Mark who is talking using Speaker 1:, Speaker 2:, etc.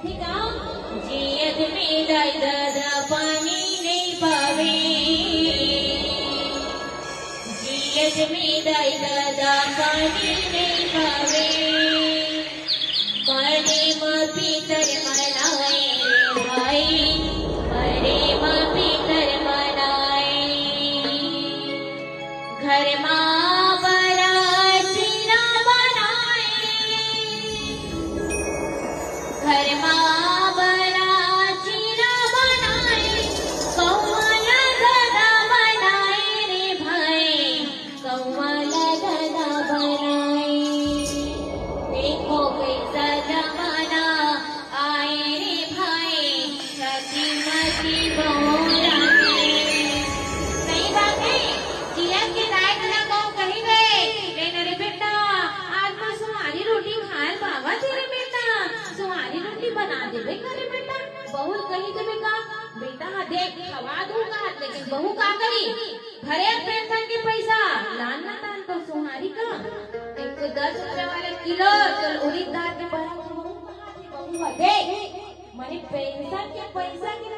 Speaker 1: ठीक आहे जियत में दाई दादा पानी नहीं पावे जियत में दाई दादा पानी नहीं पावे बड़े पीतर मनाए भाई बड़े पीतर मनाए घर माँ बड़ा चिना बनाए घर माँ बड़ा चिना बनाए कौवाल गदा बनाए रे भाई कौवाल गदा बनाए देखो कैसा जमाना आए रे भाई सती मती बोला नहीं बाकी जिया के दाय गला गाँव कहीं गए लेना रे बेटा आज मैं सुहारी रोटी खाए बाबा तेरे बेटा सुहारी रोटी बना दे रे बेटा बहू कहीं देवे का बेटा हाँ देख खवा दूंगा लेकिन बहू का करी भरे पेंशन के पैसा लाना तान तो सुहारी का एक 10 रुपए वाले किलो चल उड़ीद दाल के बड़ा बहू देख मने पेंशन के पैसा के